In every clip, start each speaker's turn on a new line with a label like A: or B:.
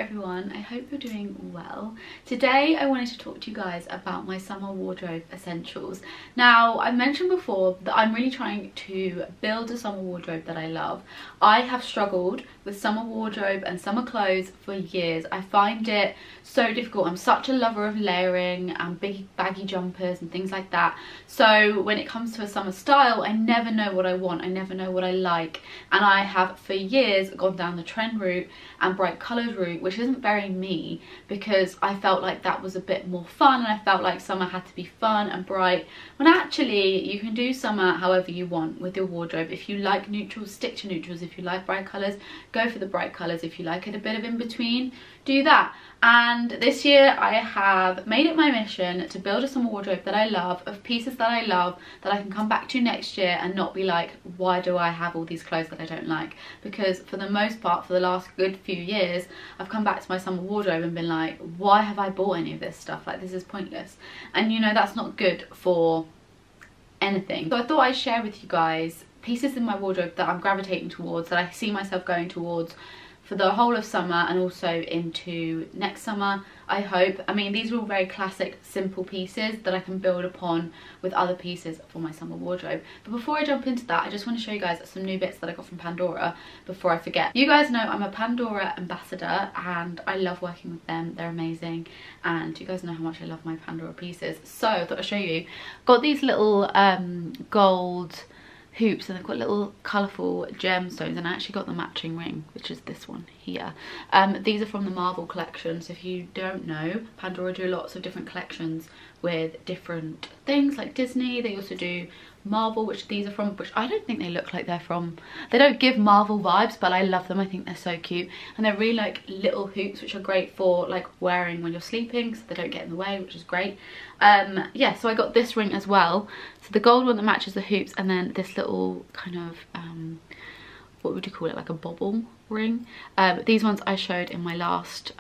A: everyone, I hope you're doing well. Today I wanted to talk to you guys about my summer wardrobe essentials. Now, I mentioned before that I'm really trying to build a summer wardrobe that I love. I have struggled with summer wardrobe and summer clothes for years. I find it so difficult. I'm such a lover of layering and big baggy jumpers and things like that. So when it comes to a summer style, I never know what I want. I never know what I like. And I have for years gone down the trend route and bright colours route, which isn't very me, because I felt like that was a bit more fun and I felt like summer had to be fun and bright, when actually you can do summer however you want with your wardrobe. If you like neutrals, stick to neutrals. If you like bright colours, go for the bright colours. If you like it a bit of in between, do that. And this year I have made it my mission to build a summer wardrobe that I love, of pieces that I love, that I can come back to next year and not be like, why do I have all these clothes that I don't like? Because for the most part, for the last good few years, I've come back to my summer wardrobe and been like, why have I bought any of this stuff? Like, this is pointless. And you know, that's not good for anything. So I thought I'd share with you guys pieces in my wardrobe that I'm gravitating towards, that I see myself going towards for the whole of summer and also into next summer, I hope. I mean, these are all very classic, simple pieces that I can build upon with other pieces for my summer wardrobe. But before I jump into that, I just want to show you guys some new bits that I got from Pandora before I forget. You guys know I'm a Pandora ambassador and I love working with them. They're amazing, and you guys know how much I love my Pandora pieces. So I thought I'd show you. Got these little gold hoops, and they've got little colourful gemstones, and I actually got the matching ring, which is this one here. These are from the Marvel collection. So if you don't know, Pandora do lots of different collections with different things, like Disney. They also do Marvel, which these are from, which I don't think they look like they're from. They don't give Marvel vibes, but I love them. I think they're so cute, and they're really like little hoops, which are great for like wearing when you're sleeping, so they don't get in the way, which is great. Yeah, so I got this ring as well. So the gold one that matches the hoops, and then this little kind of what would you call it, like a bobble ring. These ones I showed in my last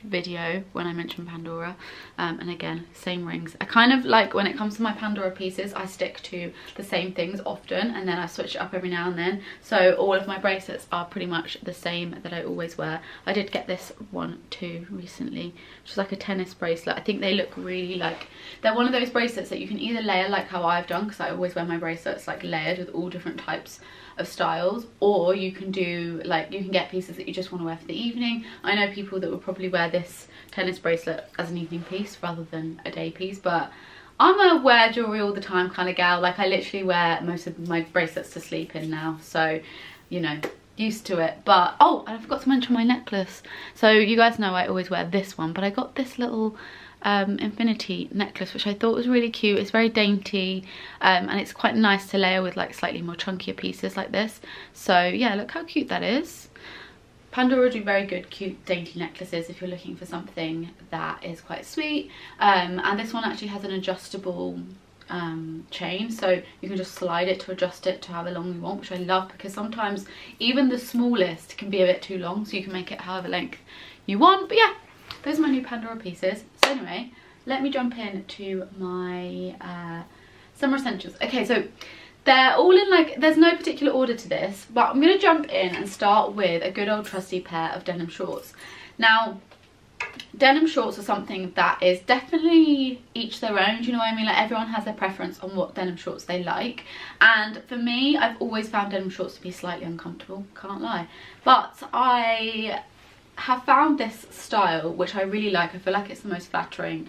A: video when I mentioned Pandora, and again, same rings. I kind of like, when it comes to my Pandora pieces, I stick to the same things often, and then I switch it up every now and then. So all of my bracelets are pretty much the same that I always wear. I did get this one too recently, which is like a tennis bracelet. I think they look really like, they're one of those bracelets that you can either layer like how I've done, because I always wear my bracelets like layered with all different types of styles, or you can do like, you can get pieces that you just want to wear for the evening. I know people that would probably wear this tennis bracelet as an evening piece rather than a day piece, but I'm a wear jewelry all the time kind of gal. Like, I literally wear most of my bracelets to sleep in now, so you know, used to it. But oh, and I forgot to mention my necklace. So you guys know I always wear this one, but I got this little infinity necklace, which I thought was really cute. It's very dainty, and it's quite nice to layer with like slightly more chunkier pieces like this. So yeah, look how cute that is. Pandora do very good cute dainty necklaces if you're looking for something that is quite sweet, and this one actually has an adjustable chain, so you can just slide it to adjust it to however long you want, which I love, because sometimes even the smallest can be a bit too long, so you can make it however length you want. But yeah, those are my new Pandora pieces. So anyway, let me jump into my summer essentials. Okay, so they're all in like, there's no particular order to this, but I'm gonna jump in and start with a good old trusty pair of denim shorts. Now, denim shorts are something that is definitely each their own, do you know what I mean? Like, everyone has their preference on what denim shorts they like, and for me, I've always found denim shorts to be slightly uncomfortable, can't lie. But I have found this style which I really like. I feel like it's the most flattering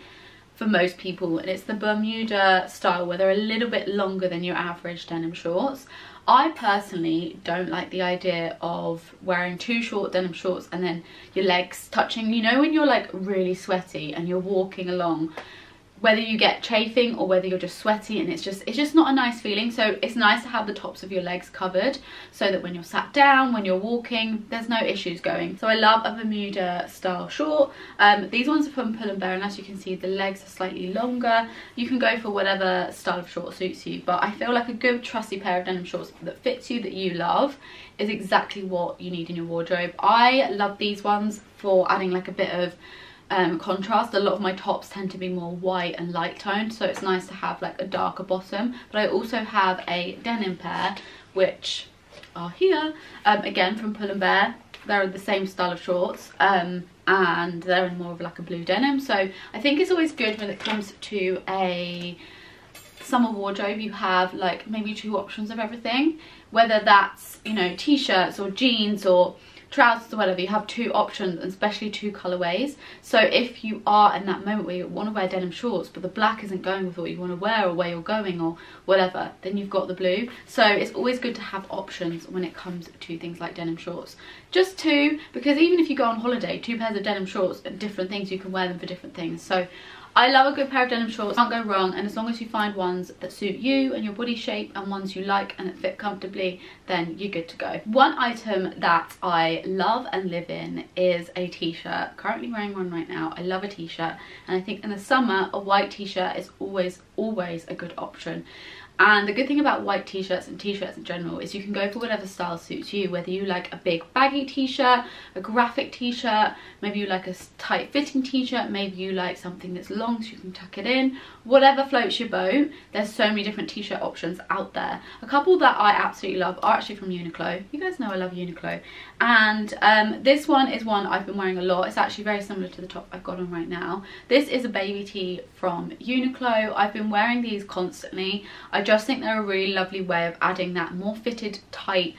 A: for most people, and it's the Bermuda style, where they're a little bit longer than your average denim shorts. I personally don't like the idea of wearing too short denim shorts and then your legs touching. You know, when you're like really sweaty and you're walking along, whether you get chafing or whether you're just sweaty, and it's just not a nice feeling. So it's nice to have the tops of your legs covered, so that when you're sat down, when you're walking, there's no issues going. So I love a Bermuda style short. These ones are from Pull & Bear, and as you can see, the legs are slightly longer. You can go for whatever style of short suits you, but I feel like a good trusty pair of denim shorts that fits you, that you love, is exactly what you need in your wardrobe. I love these ones for adding like a bit of contrast. A lot of my tops tend to be more white and light toned, so it's nice to have like a darker bottom. But I also have a denim pair which are here, again from Pull & Bear. they're the same style of shorts, and they're in more of like a blue denim. So I think it's always good when it comes to a summer wardrobe, you have like maybe 2 options of everything, whether that's, you know, t-shirts or jeans or trousers or whatever. You have 2 options, and especially 2 colorways. So if you are in that moment where you want to wear denim shorts but the black isn't going with what you want to wear or where you're going or whatever, then you've got the blue. So it's always good to have options when it comes to things like denim shorts. Just 2, because even if you go on holiday, 2 pairs of denim shorts and different things, you can wear them for different things. So I love a good pair of denim shorts, can't go wrong, and as long as you find ones that suit you and your body shape and ones you like and that fit comfortably, then you're good to go. One item that I love and live in is a t-shirt. Currently wearing one right now. I love a t-shirt, and I think in the summer a white t-shirt is always a good option. And the good thing about white t-shirts and t-shirts in general is you can go for whatever style suits you, whether you like a big baggy t-shirt, a graphic t-shirt, maybe you like a tight fitting t-shirt, maybe you like something that's long so you can tuck it in, whatever floats your boat. There's so many different t-shirt options out there. A couple that I absolutely love are actually from Uniqlo. You guys know I love Uniqlo. And this one is one I've been wearing a lot. It's actually very similar to the top I've got on right now. This is a baby tee from Uniqlo. I've been wearing these constantly. I just think they're a really lovely way of adding that more fitted, tight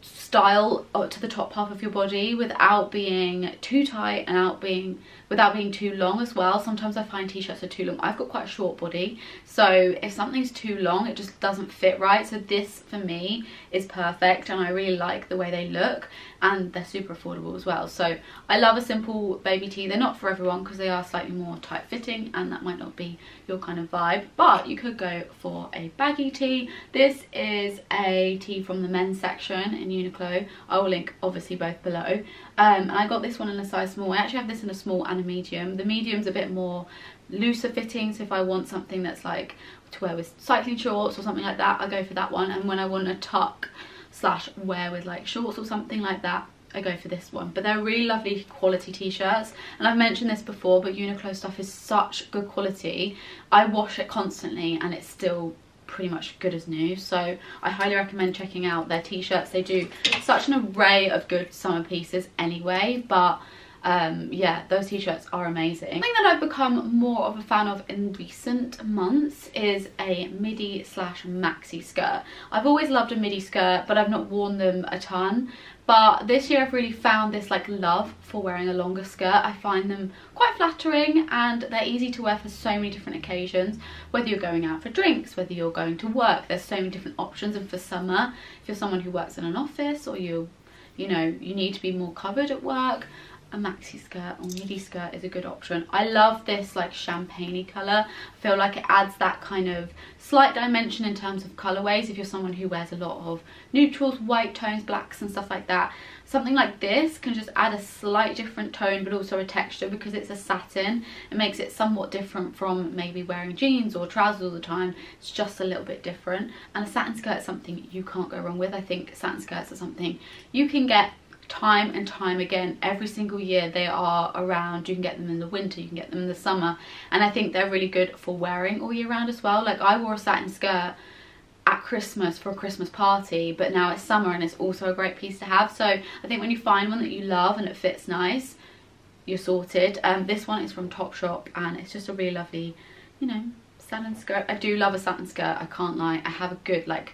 A: style to the top half of your body without being too tight and without being too long as well. Sometimes I find t-shirts are too long. I've got quite a short body, so if something's too long it just doesn't fit right. So this for me is perfect, and I really like the way they look, and they're super affordable as well. So I love a simple baby tee. They're not for everyone because they are slightly more tight fitting and that might not be your kind of vibe, but you could go for a baggy tee. This is a tee from the men's section in Uniqlo. I will link obviously both below. And I got this one in a size small. I actually have this in a small and a medium. The medium's a bit more looser fitting, so if I want something that's like to wear with cycling shorts or something like that, I go for that one. And when I want a tuck / wear with like shorts or something like that, I go for this one. But they're really lovely quality t-shirts, and I've mentioned this before, but Uniqlo stuff is such good quality. I wash it constantly and it's still pretty much good as new, so I highly recommend checking out their t-shirts. They do such an array of good summer pieces anyway, but yeah, those t-shirts are amazing. Something that I've become more of a fan of in recent months is a midi / maxi skirt. I've always loved a midi skirt, but I've not worn them a ton. But this year I've really found this like love for wearing a longer skirt. I find them quite flattering and they're easy to wear for so many different occasions. Whether you're going out for drinks, whether you're going to work, there's so many different options. And for summer, if you're someone who works in an office or you need to be more covered at work, a maxi skirt or midi skirt is a good option. I love this like champagne-y colour. I feel like it adds that kind of slight dimension in terms of colourways. If you're someone who wears a lot of neutrals, white tones, blacks and stuff like that, something like this can just add a slight different tone but also a texture. Because it's a satin, it makes it somewhat different from maybe wearing jeans or trousers all the time. It's just a little bit different, and a satin skirt is something you can't go wrong with. I think satin skirts are something you can get time and time again. Every single year they are around. You can get them in the winter, you can get them in the summer, and I think they're really good for wearing all year round as well. Like I wore a satin skirt at Christmas for a Christmas party, but now it's summer and it's also a great piece to have. So I think when you find one that you love and it fits nice, you're sorted. This one is from Topshop and it's just a really lovely, you know, satin skirt. I do love a satin skirt, I can't lie. I have a good like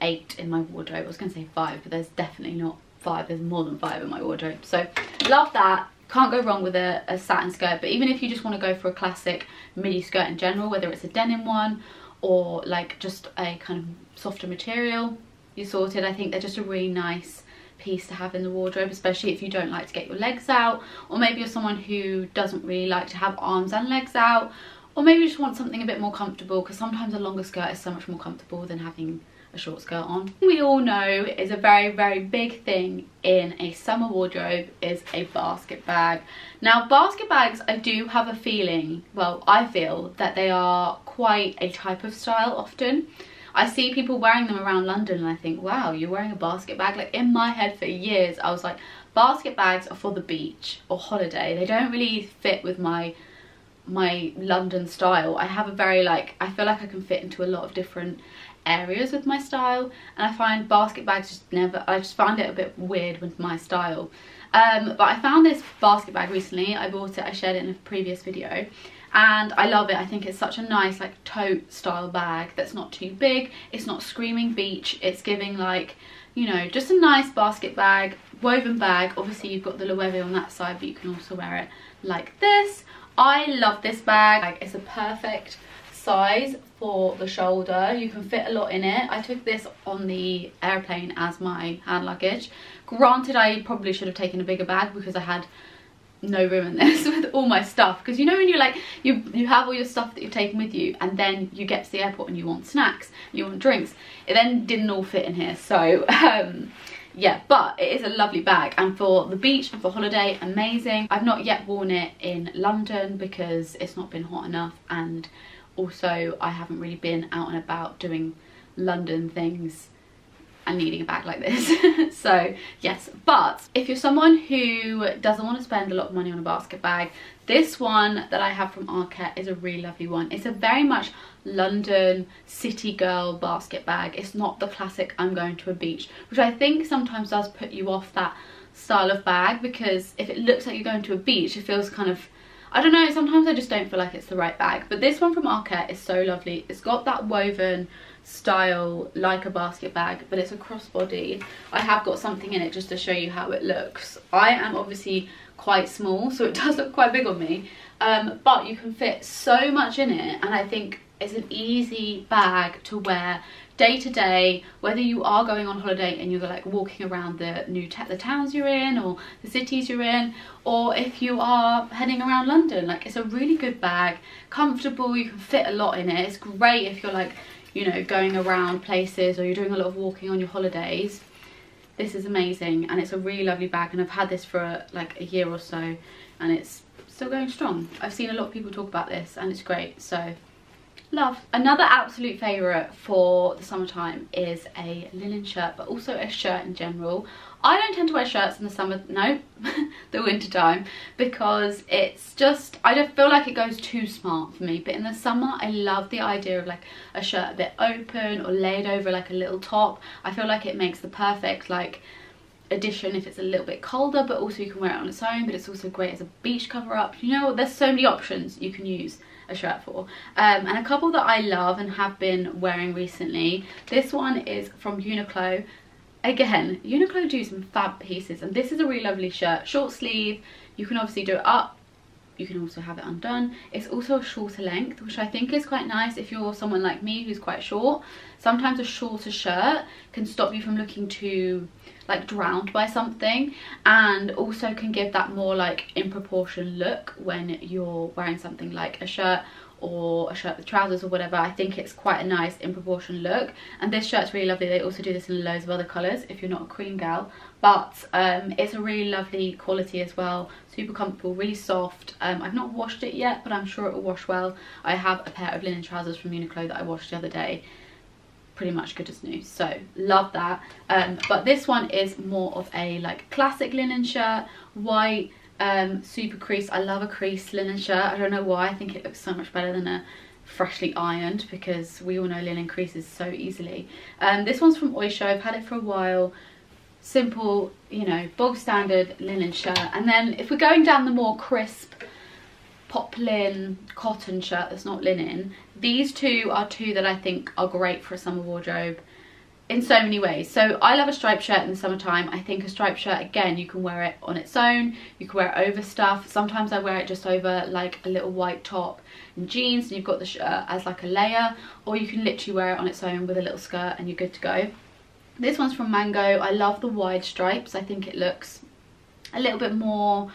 A: 8 in my wardrobe. I was going to say 5, but there's definitely not 5, there's more than 5 in my wardrobe. So love that. Can't go wrong with a satin skirt. But even if you just want to go for a classic midi skirt in general, whether it's a denim one or like just a kind of softer material, you're sorted. I think they're just a really nice piece to have in the wardrobe, especially if you don't like to get your legs out, or maybe you're someone who doesn't really like to have arms and legs out, or maybe you just want something a bit more comfortable, because sometimes a longer skirt is so much more comfortable than having a short skirt on. We all know is a very, very big thing in a summer wardrobe is a basket bag. Now basket bags, I do have a feeling, well I feel that they are quite a type of style often. I see people wearing them around London and I think, wow, you're wearing a basket bag? Like in my head for years I was like, basket bags are for the beach or holiday. They don't really fit with my London style. I have a very like, I feel like I can fit into a lot of different areas with my style, and I find basket bags just never, I just find it a bit weird with my style. But I found this basket bag recently. I bought it, I shared it in a previous video, and I love it. I think it's such a nice like tote style bag that's not too big, it's not screaming beach, it's giving like, you know, just a nice basket bag, woven bag. Obviously you've got the Loewe on that side, but you can also wear it like this. I love this bag. It's a perfect size for the shoulder. You can fit a lot in it. I took this on the airplane as my hand luggage. Granted, I probably should have taken a bigger bag because I had no room in this with all my stuff, because you know when you're like you have all your stuff that you've taken with you, and then you get to the airport and you want snacks, you want drinks, it then didn't all fit in here. So yeah, but it is a lovely bag, and for the beach and for holiday, amazing. I've not yet worn it in London because it's not been hot enough, and also I haven't really been out and about doing London things and needing a bag like this. So yes, but if you're someone who doesn't want to spend a lot of money on a basket bag, this one that I have from Arket is a really lovely one. It's a very much London city girl basket bag. It's not the classic I'm going to a beach, which I think sometimes does put you off that style of bag, because if it looks like you're going to a beach, it feels kind of, I don't know, sometimes I just don't feel like it's the right bag. But this one from Arket is so lovely. It's got that woven style like a basket bag, but it's a crossbody. I have got something in it just to show you how it looks. I am obviously quite small, so it does look quite big on me, but you can fit so much in it, and I think it's an easy bag to wear day to day, whether you are going on holiday and you're like walking around the towns you're in or the cities you're in, or if you are heading around London. Like, it's a really good bag, comfortable, you can fit a lot in it. It's great if you're like, you know, going around places or you're doing a lot of walking on your holidays. This is amazing, and it's a really lovely bag, and I've had this for like a year or so and it's still going strong. I've seen a lot of people talk about this and it's great, so love. Another absolute favourite for the summertime is a linen shirt, but also a shirt in general. I don't tend to wear shirts in the summer, no, the winter time, because it's just, I don't feel like it goes too smart for me. But in the summer, I love the idea of like a shirt a bit open or laid over like a little top. I feel like it makes the perfect like addition if it's a little bit colder, but also you can wear it on its own, but it's also great as a beach cover up. You know, there's so many options you can use a shirt for, and a couple that I love and have been wearing recently. This one is from Uniqlo. Again, Uniqlo do some fab pieces, and this is a really lovely shirt, short sleeve. You can obviously do it up, you can also have it undone. It's also a shorter length, which I think is quite nice if you're someone like me who's quite short. Sometimes a shorter shirt can stop you from looking too like drowned by something, and also can give that more like in proportion look when you're wearing something like a shirt or a shirt with trousers or whatever. I think it's quite a nice in proportion look, and this shirt's really lovely. They also do this in loads of other colours if you're not a cream gal, but it's a really lovely quality as well, super comfortable, really soft. I've not washed it yet, but I'm sure it will wash well. I have a pair of linen trousers from Uniqlo that I washed the other day, pretty much good as new, so love that. But this one is more of a like classic linen shirt, white, super crease. I love a crease linen shirt. I don't know why, I think it looks so much better than a freshly ironed, because we all know linen creases so easily. This one's from Oysho. I've had it for a while. Simple, you know, bog standard linen shirt. And then if we're going down the more crisp poplin cotton shirt that's not linen, these two are two that I think are great for a summer wardrobe in so many ways. So I love a striped shirt in the summertime. I think a striped shirt, again, you can wear it on its own, you can wear it over stuff. Sometimes I wear it just over like a little white top and jeans, and you've got the shirt as like a layer, or you can literally wear it on its own with a little skirt and you're good to go. This one's from Mango. I love the wide stripes. I think it looks a little bit more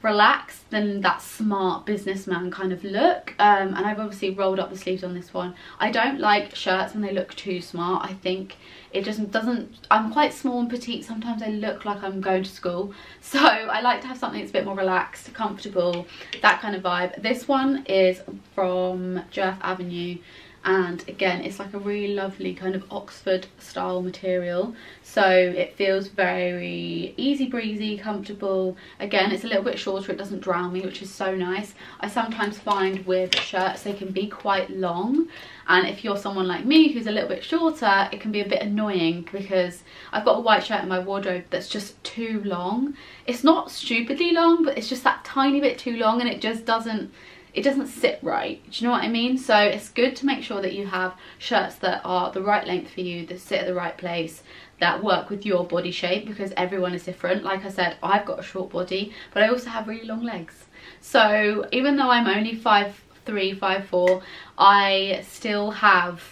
A: relaxed than that smart businessman kind of look, and I've obviously rolled up the sleeves on this one. I don't like shirts when they look too smart. I think it just doesn't, I'm quite small and petite, sometimes I look like I'm going to school, so I like to have something that's a bit more relaxed, comfortable, that kind of vibe. This one is from Giraffe Avenue, and again it's like a really lovely kind of Oxford style material, so it feels very easy breezy, comfortable. Again, it's a little bit shorter, it doesn't drown me, which is so nice. I sometimes find with shirts they can be quite long, and if you're someone like me who's a little bit shorter, it can be a bit annoying because I've got a white shirt in my wardrobe that's just too long. It's not stupidly long, but it's just that tiny bit too long, and it just doesn't sit right. Do you know what I mean? So it's good to make sure that you have shirts that are the right length for you, that sit at the right place, that work with your body shape, because everyone is different. Like I said, I've got a short body, but I also have really long legs. So even though I'm only 5'3", 5'4", I still have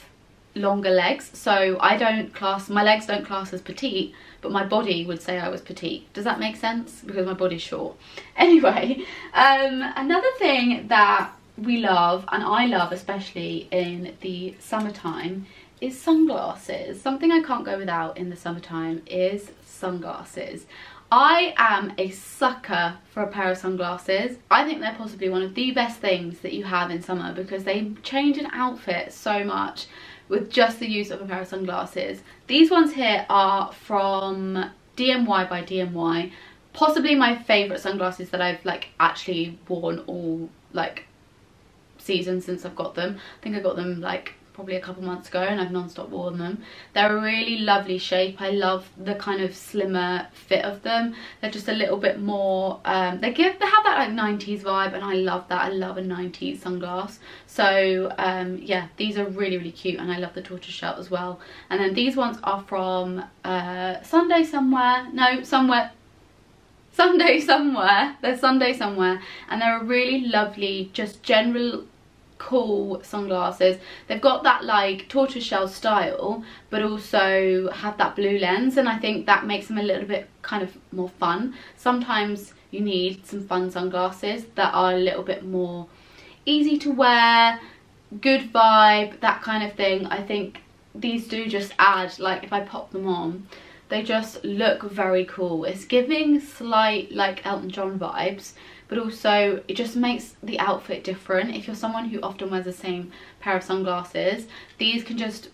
A: longer legs. So my legs don't class as petite, but my body would say I was petite. Does that make sense? Because my body's short. Anyway, another thing that we love, and I love especially in the summertime, is sunglasses. Something I can't go without in the summertime is sunglasses. I am a sucker for a pair of sunglasses. I think they're possibly one of the best things that you have in summer, because they change an outfit so much with just the use of a pair of sunglasses. These ones here are from DMY by DMY. Possibly my favourite sunglasses that I've like actually worn all like season since I've got them. I think I got them like probably a couple months ago, and I've non-stop worn them. They're a really lovely shape. I love the kind of slimmer fit of them. They're just a little bit more they have that like 90s vibe, and I love that. I love a 90s sunglass. So yeah, these are really, really cute, and I love the tortoise shell as well. And then these ones are from Sunday Somewhere. They're Sunday Somewhere, and they're a really lovely, just general cool sunglasses. They've got that like tortoiseshell style, but also have that blue lens, and I think that makes them a little bit kind of more fun. Sometimes you need some fun sunglasses that are a little bit more easy to wear, good vibe, that kind of thing. I think these do just add, like if I pop them on, they just look very cool. It's giving slight like Elton John vibes, but also it just makes the outfit different. If you're someone who often wears the same pair of sunglasses, these can just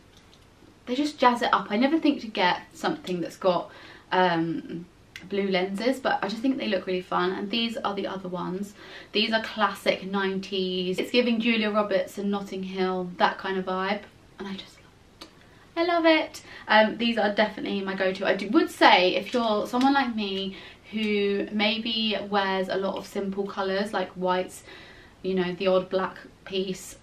A: jazz it up. I never think to get something that's got blue lenses, but I just think they look really fun. And these are the other ones. These are classic 90s. It's giving Julia Roberts and Notting Hill, that kind of vibe, and I just love it. These are definitely my go-to. I would say if you're someone like me who maybe wears a lot of simple colours like whites, you know, the odd black piece,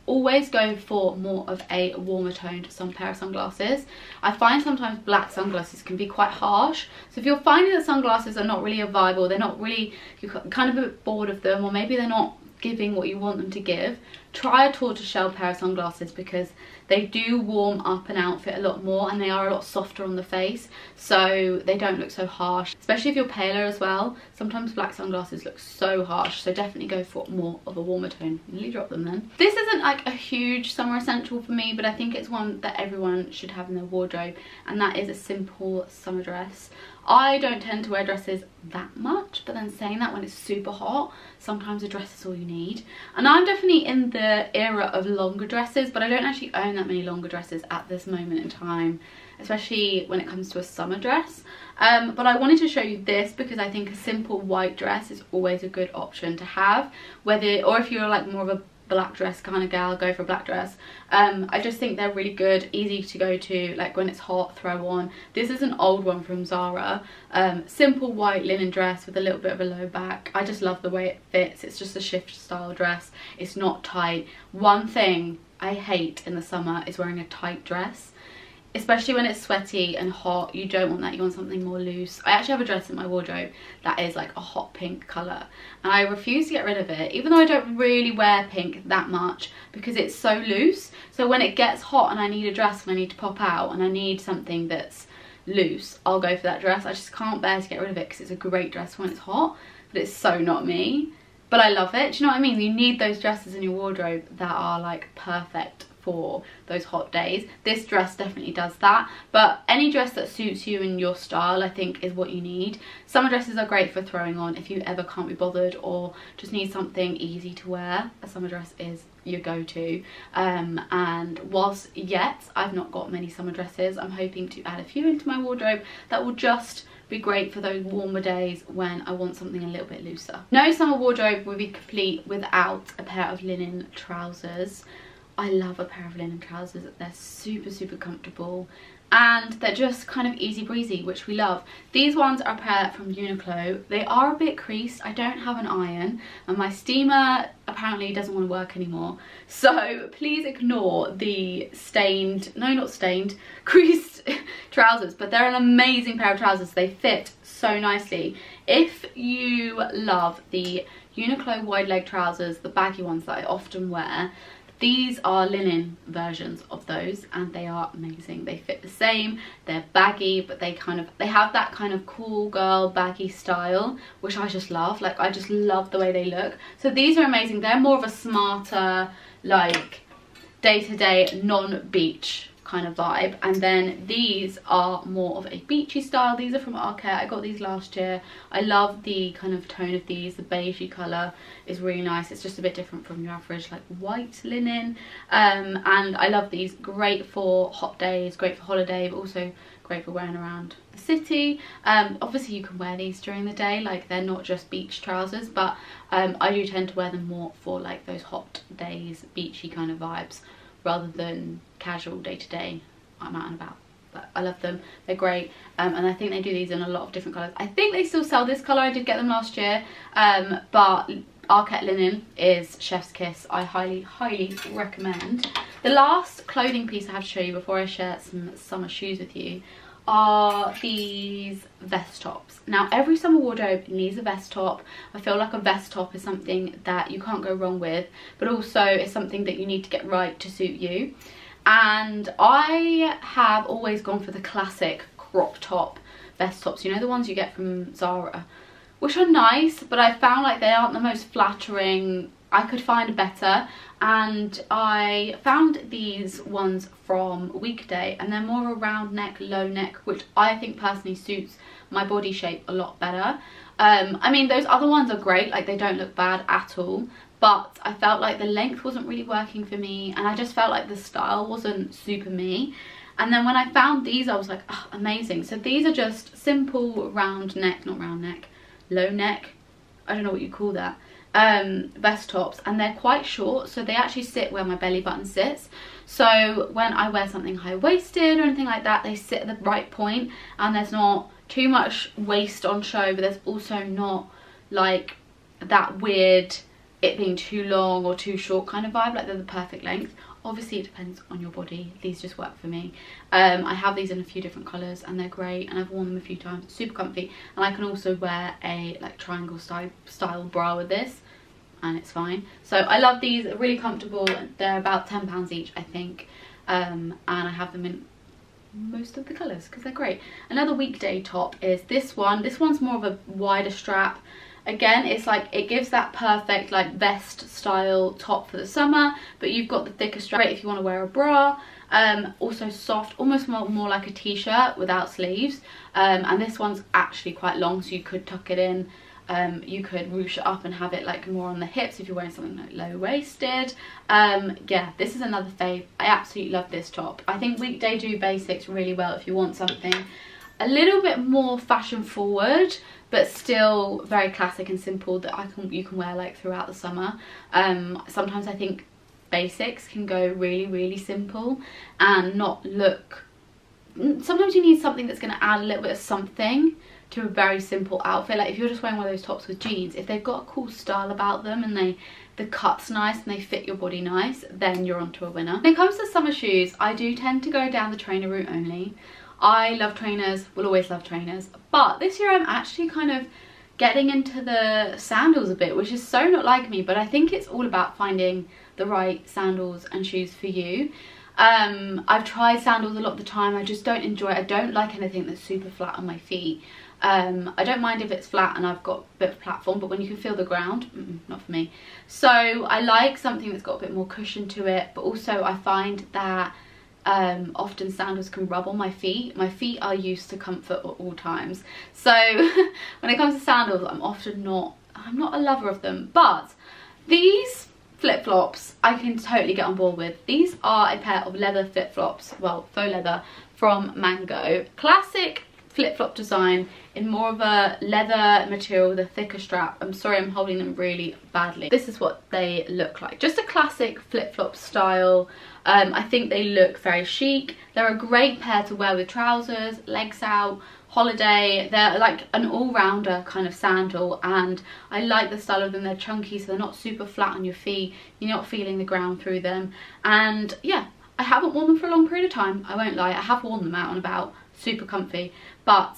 A: always go for more of a warmer toned pair of sunglasses. I find sometimes black sunglasses can be quite harsh, so if you're finding that sunglasses are not really a vibe, or they're not really, you're kind of a bit bored of them, or maybe they're not giving what you want them to give, try a tortoiseshell pair of sunglasses, because they do warm up an outfit a lot more, and they are a lot softer on the face, so they don't look so harsh, especially if you're paler as well. Sometimes black sunglasses look so harsh, so definitely go for more of a warmer tone. Nearly dropped them then. This isn't like a huge summer essential for me, but I think it's one that everyone should have in their wardrobe, and that is a simple summer dress. I don't tend to wear dresses that much, but then saying that, when it's super hot, sometimes a dress is all you need. And I'm definitely in the era of longer dresses, but I don't actually own that many longer dresses at this moment in time, especially when it comes to a summer dress. But I wanted to show you this because I think a simple white dress is always a good option to have, or if you're like more of a black dress kind of gal, go for a black dress. I just think they're really good, easy to go to, like when it's hot, throw on. This is an old one from Zara, simple white linen dress with a little bit of a low back. I just love the way it fits. It's just a shift style dress, it's not tight. One thing I hate in the summer is wearing a tight dress, especially when it's sweaty and hot. You don't want that, you want something more loose. I actually have a dress in my wardrobe that is like a hot pink colour, and I refuse to get rid of it, even though I don't really wear pink that much, because it's so loose. So when it gets hot and I need a dress and I need to pop out and I need something that's loose, I'll go for that dress. I just can't bear to get rid of it because it's a great dress when it's hot, but it's so not me. But I love it. Do you know what I mean? You need those dresses in your wardrobe that are like perfect for those hot days. This dress definitely does that, but any dress that suits you and your style I think is what you need. Summer dresses are great for throwing on if you ever can't be bothered or just need something easy to wear. A summer dress is your go-to. And whilst yet I've not got many summer dresses, I'm hoping to add a few into my wardrobe that will just be great for those warmer days when I want something a little bit looser. No summer wardrobe would be complete without a pair of linen trousers. I love a pair of linen trousers. They're super comfortable and they're just kind of easy breezy, which we love. These ones are a pair from Uniqlo. They are a bit creased. I don't have an iron and my steamer apparently doesn't want to work anymore, so please ignore the creased trousers, but they're an amazing pair of trousers. They fit so nicely. If you love the Uniqlo wide leg trousers, the baggy ones that I often wear, these are linen versions of those and they are amazing. They fit the same, they're baggy, but they have that kind of cool girl baggy style, which I just love. Like, I just love the way they look. So these are amazing. They're more of a smarter, like, day-to-day non-beach kind of vibe, and then these are more of a beachy style. These are from Arcare. I got these last year. I love the kind of tone of these. The beigey colour is really nice. It's just a bit different from your average like white linen, and I love these. Great for hot days, great for holiday, but also great for wearing around the city. Obviously you can wear these during the day, like they're not just beach trousers, but I do tend to wear them more for like those hot days, beachy kind of vibes, rather than casual day-to-day. I'm out and about, but I love them. They're great, and I think they do these in a lot of different colours. I think they still sell this colour. I did get them last year, but Arcare linen is chef's kiss. I highly recommend. The last clothing piece I have to show you before I share some summer shoes with you are these vest tops. Now, every summer wardrobe needs a vest top. I feel like a vest top is something that you can't go wrong with, but also it's something that you need to get right to suit you. And I have always gone for the classic crop top vest tops, you know, the ones you get from Zara, which are nice, but I found like they aren't the most flattering. I could find better, and I found these ones from Weekday, and they're more a round neck, low neck, which I think personally suits my body shape a lot better. I mean, those other ones are great, like they don't look bad at all, but I felt like the length wasn't really working for me, and I just felt like the style wasn't super me. And then when I found these, I was like, oh, amazing. So these are just simple round neck, not round neck, low neck, I don't know what you call that, vest tops, and they're quite short, so they actually sit where my belly button sits. So when I wear something high-waisted or anything like that, they sit at the right point, and there's not too much waist on show, but there's also not like that weird it being too long or too short kind of vibe. Like, they're the perfect length. Obviously it depends on your body. These just work for me. I have these in a few different colours and they're great, and I've worn them a few times. Super comfy, and I can also wear a like triangle style bra with this and it's fine. So I love these. They're really comfortable. They're about £10 each, I think, and I have them in most of the colours because they're great. Another Weekday top is this one. This one's more of a wider strap. Again, it's like, it gives that perfect like vest style top for the summer, but you've got the thicker strap. Great if you want to wear a bra. Also soft, almost more like a t-shirt without sleeves. And this one's actually quite long, so you could tuck it in. You could ruche it up and have it like more on the hips if you're wearing something like low-waisted. Yeah, this is another fave. I absolutely love this top. I think Weekday do basics really well if you want something a little bit more fashion forward, but still very classic and simple, that you can wear like throughout the summer. Sometimes I think basics can go really simple and not look, sometimes you need something that's going to add a little bit of something to a very simple outfit. Like if you're just wearing one of those tops with jeans, if they've got a cool style about them and the cut's nice and they fit your body nice, then you're onto a winner. When it comes to summer shoes, I do tend to go down the trainer route only. I love trainers, will always love trainers, but this year I'm actually kind of getting into the sandals a bit, which is so not like me, but I think it's all about finding the right sandals and shoes for you. I've tried sandals a lot of the time. I just don't enjoy it. I don't like anything that's super flat on my feet. I don't mind if it's flat and I've got a bit of platform, but when you can feel the ground, not for me. So I like something that's got a bit more cushion to it, but also I find that often sandals can rub on my feet. My feet are used to comfort at all times. So when it comes to sandals, I'm not a lover of them. But these flip-flops I can totally get on board with. These are a pair of leather flip-flops, well, faux leather from Mango. Classic flip-flop design in more of a leather material with a thicker strap. I'm sorry, I'm holding them really badly. This is what they look like. Just a classic flip-flop style. I think they look very chic. They're a great pair to wear with trousers, legs out, holiday. They're like an all-rounder kind of sandal, and I like the style of them. They're chunky, so they're not super flat on your feet. You're not feeling the ground through them. And yeah, I haven't worn them for a long period of time, I won't lie. I have worn them out and about, super comfy, but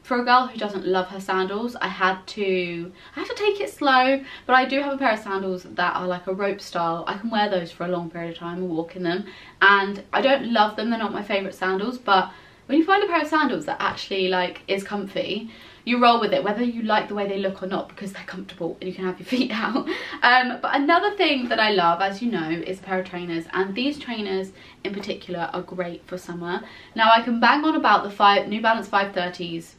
A: for a girl who doesn't love her sandals, I had to take it slow. But I do have a pair of sandals that are like a rope style. I can wear those for a long period of time and walk in them, and I don't love them. They're not my favourite sandals, but when you find a pair of sandals that actually like is comfy, you roll with it, whether you like the way they look or not, because they're comfortable and you can have your feet out. But another thing that I love, as you know, is a pair of trainers, and these trainers in particular are great for summer. Now I can bang on about the New Balance 530s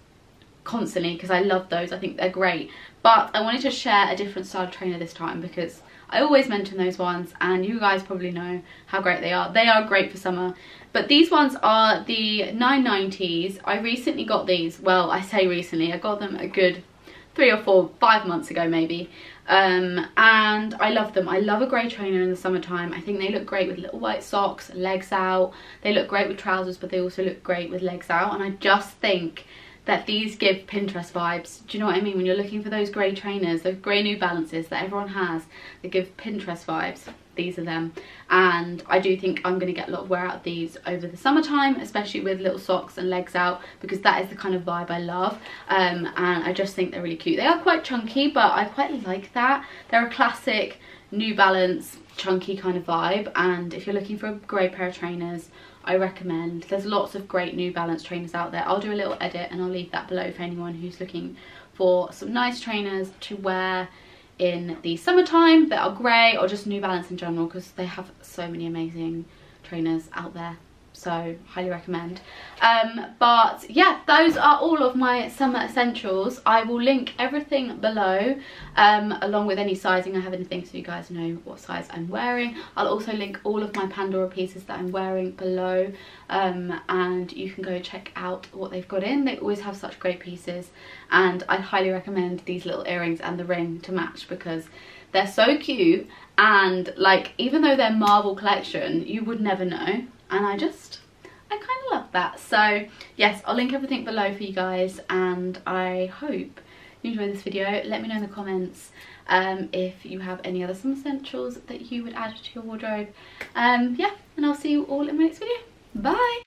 A: constantly because I love those. I think they're great, but I wanted to share a different style of trainer this time because I always mention those ones and you guys probably know how great they are. They are great for summer. But these ones are the 990s. I recently got these. Well, I say recently, I got them a good 3 or 4, 5 months ago maybe. And I love them. I love a grey trainer in the summertime. I think they look great with little white socks, legs out. They look great with trousers, but they also look great with legs out. And I just think that these give Pinterest vibes. Do you know what I mean? When you're looking for those grey trainers, those grey New Balances that everyone has, that give Pinterest vibes, these are them. And I do think I'm going to get a lot of wear out of these over the summertime, especially with little socks and legs out, because that is the kind of vibe I love. And I just think they're really cute. They are quite chunky, but I quite like that. They're a classic New Balance chunky kind of vibe, and if you're looking for a grey pair of trainers, I recommend. There's lots of great New Balance trainers out there. I'll do a little edit and I'll leave that below for anyone who's looking for some nice trainers to wear in the summertime that are grey, or just New Balance in general, because they have so many amazing trainers out there. So highly recommend. But yeah, those are all of my summer essentials. I will link everything below, along with any sizing I have anything, so you guys know what size I'm wearing. I'll also link all of my Pandora pieces that I'm wearing below, and you can go check out what they've got in. They always have such great pieces, and I highly recommend these little earrings and the ring to match because they're so cute. And like, even though they're Marvel collection, you would never know. And I kind of love that. So yes, I'll link everything below for you guys, and I hope you enjoyed this video. Let me know in the comments if you have any other summer essentials that you would add to your wardrobe. Yeah, and I'll see you all in my next video. Bye!